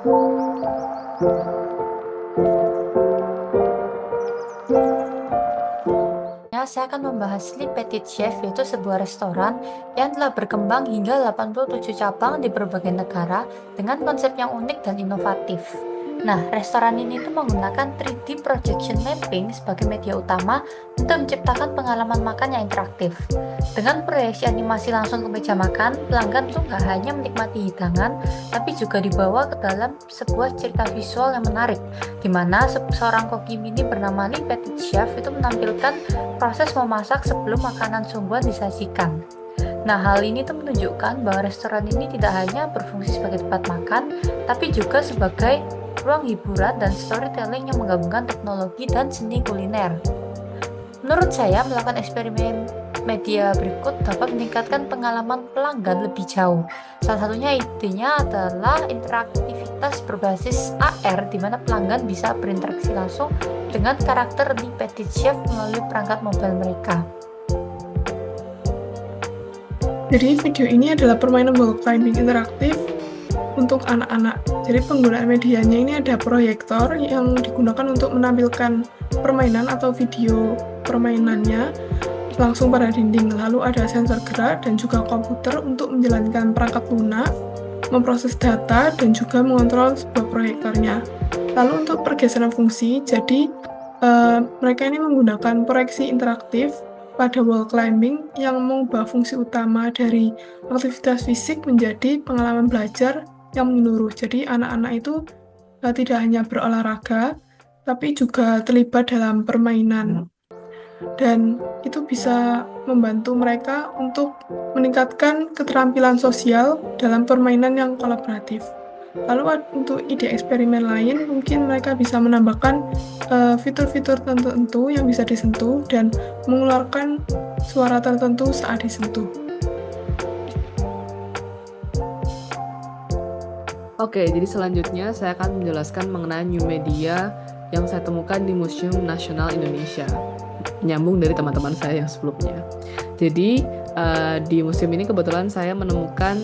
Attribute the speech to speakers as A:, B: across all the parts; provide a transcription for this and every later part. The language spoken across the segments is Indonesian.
A: Saya akan membahas Le Petit Chef, yaitu sebuah restoran yang telah berkembang hingga 87 cabang di berbagai negara dengan konsep yang unik dan inovatif. Nah, restoran ini tuh menggunakan 3D projection mapping sebagai media utama untuk menciptakan pengalaman makan yang interaktif. Dengan proyeksi animasi langsung ke meja makan, pelanggan tuh nggak hanya menikmati hidangan, tapi juga dibawa ke dalam sebuah cerita visual yang menarik, di mana seorang koki mini bernama Le Petit Chef itu menampilkan proses memasak sebelum makanan sungguhan disajikan. Nah, hal ini tuh menunjukkan bahwa restoran ini tidak hanya berfungsi sebagai tempat makan, tapi juga sebagai ruang hiburan dan storytelling yang menggabungkan teknologi dan seni kuliner. Menurut saya, melakukan eksperimen media berikut dapat meningkatkan pengalaman pelanggan lebih jauh. Salah satunya idenya adalah interaktivitas berbasis AR, di mana pelanggan bisa berinteraksi langsung dengan karakter Le Petit Chef melalui perangkat mobile mereka.
B: Jadi video ini adalah permainan wall climbing interaktif untuk anak-anak. Jadi penggunaan medianya ini ada proyektor yang digunakan untuk menampilkan permainan atau video permainannya langsung pada dinding. Lalu ada sensor gerak dan juga komputer untuk menjalankan perangkat lunak, memproses data, dan juga mengontrol sebuah proyektornya. Lalu untuk pergeseran fungsi, jadi mereka ini menggunakan proyeksi interaktif pada wall climbing yang mengubah fungsi utama dari aktivitas fisik menjadi pengalaman belajar yang menyeluruh. Jadi anak-anak itu tidak hanya berolahraga, tapi juga terlibat dalam permainan. Dan itu bisa membantu mereka untuk meningkatkan keterampilan sosial dalam permainan yang kolaboratif. Lalu untuk ide eksperimen lain, mungkin mereka bisa menambahkan fitur-fitur tertentu yang bisa disentuh dan mengeluarkan suara tertentu saat disentuh.
C: Oke, jadi selanjutnya saya akan menjelaskan mengenai new media yang saya temukan di Museum Nasional Indonesia. Nyambung dari teman-teman saya yang sebelumnya. Jadi di museum ini kebetulan saya menemukan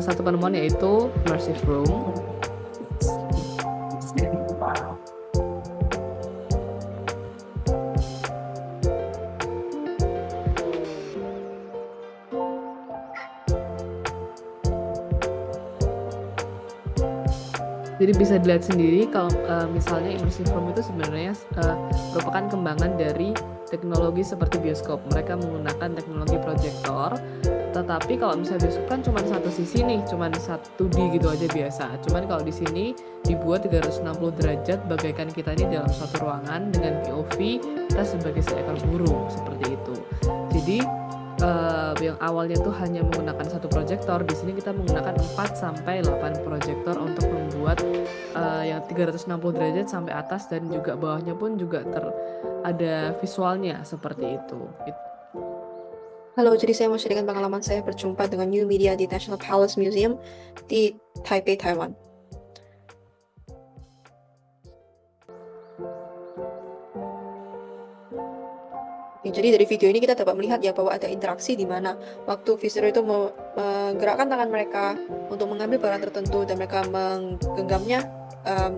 C: satu penemuan, yaitu immersive room. Jadi bisa dilihat sendiri kalau misalnya immersive room itu sebenarnya merupakan kembangan dari teknologi seperti bioskop. Mereka menggunakan teknologi proyektor, tetapi kalau misalnya bioskop kan cuma satu sisi nih, cuma 1D gitu aja biasa. Cuman kalau di sini dibuat 360 derajat, bagaikan kita ini dalam suatu ruangan dengan POV kita sebagai seekor burung, seperti itu. Jadi yang awalnya tuh hanya menggunakan satu proyektor, di sini kita menggunakan 4 sampai 8 proyektor untuk membuat yang 360 derajat sampai atas, dan juga bawahnya pun juga ada visualnya seperti itu.
D: Halo, jadi saya mau sharingkan pengalaman saya berjumpa dengan new media di National Palace Museum di Taipei, Taiwan. Jadi dari video ini kita dapat melihat ya bahwa ada interaksi di mana waktu visitor itu menggerakkan tangan mereka untuk mengambil barang tertentu dan mereka menggenggamnya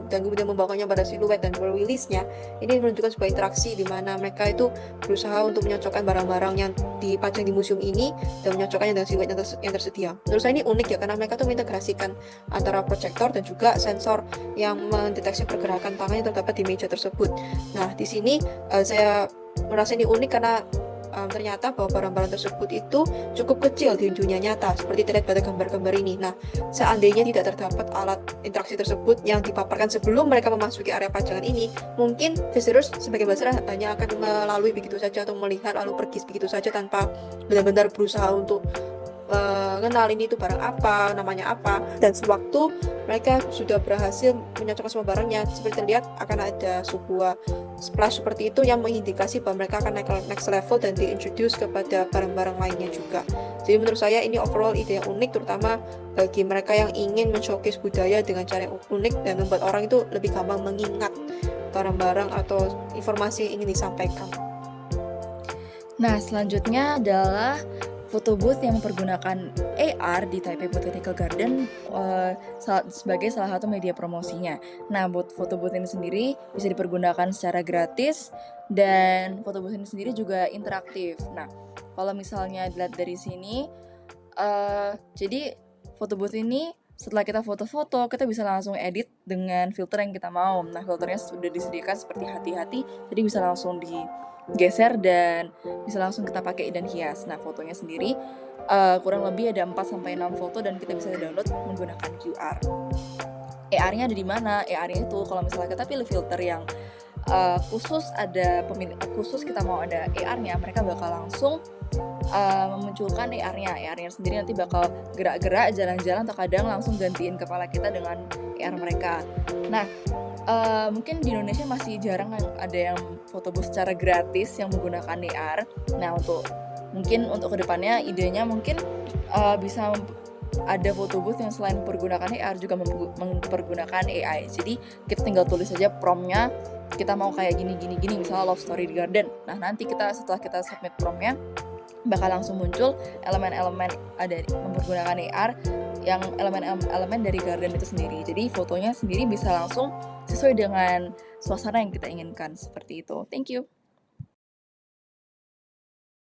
D: dan kemudian membawanya pada siluet dan rilisnya. Ini menunjukkan sebuah interaksi di mana mereka itu berusaha untuk menyocokkan barang-barang yang dipajang di museum ini dan menyocokkannya dengan siluet yang tersedia. Menurut saya ini unik ya, karena mereka tuh mengintegrasikan antara proyektor dan juga sensor yang mendeteksi pergerakan tangan yang terdapat di meja tersebut. Nah, di sini saya merasa ini unik karena ternyata bahwa barang-barang tersebut itu cukup kecil di dunia nyata, seperti terlihat pada gambar-gambar ini. Nah, seandainya tidak terdapat alat interaksi tersebut yang dipaparkan sebelum mereka memasuki area pajangan ini, mungkin visitors sebagai besar hanya akan melalui begitu saja atau melihat lalu pergi begitu saja tanpa benar-benar berusaha untuk mengenal ini itu barang apa, namanya apa. Dan sewaktu mereka sudah berhasil menyocokkan semua barangnya, seperti terlihat akan ada sebuah splash seperti itu yang mengindikasi bahwa mereka akan naik ke next level dan diintroduce kepada barang-barang lainnya juga. Jadi menurut saya ini overall ide yang unik, terutama bagi mereka yang ingin men-showcase budaya dengan cara yang unik dan membuat orang itu lebih gampang mengingat barang-barang atau informasi yang ingin disampaikan.
A: Nah, selanjutnya adalah
E: foto booth yang mempergunakan AR di Taipei Botanical Garden sebagai salah satu media promosinya. Nah, foto booth ini sendiri bisa dipergunakan secara gratis dan foto booth ini sendiri juga interaktif. Nah, kalau misalnya dilihat dari sini, jadi foto booth ini setelah kita foto-foto, kita bisa langsung edit dengan filter yang kita mau. Nah, filternya sudah disediakan seperti hati-hati, jadi bisa langsung digeser dan bisa langsung kita pakai dan hias. Nah, fotonya sendiri kurang lebih ada 4-6 foto dan kita bisa download menggunakan QR. AR-nya ada di mana? AR-nya itu kalau misalnya kita pilih filter yang khusus ada pemilik khusus kita mau ada AR-nya, mereka bakal langsung memunculkan AR-nya. AR-nya sendiri nanti bakal gerak-gerak, jalan-jalan, atau kadang langsung gantiin kepala kita dengan AR mereka. Nah, mungkin di Indonesia masih jarang ada yang foto booth secara gratis yang menggunakan AR. Nah, untuk kedepannya idenya mungkin bisa ada foto booth yang selain mempergunakan AR juga mempergunakan AI. Jadi kita tinggal tulis saja prompt-nya, kita mau kayak gini, misalnya love story di garden. Nah, nanti setelah kita submit prompt-nya, bakal langsung muncul elemen-elemen ada mempergunakan AR yang elemen-elemen dari garden itu sendiri. Jadi fotonya sendiri bisa langsung sesuai dengan suasana yang kita inginkan, seperti itu. Thank you.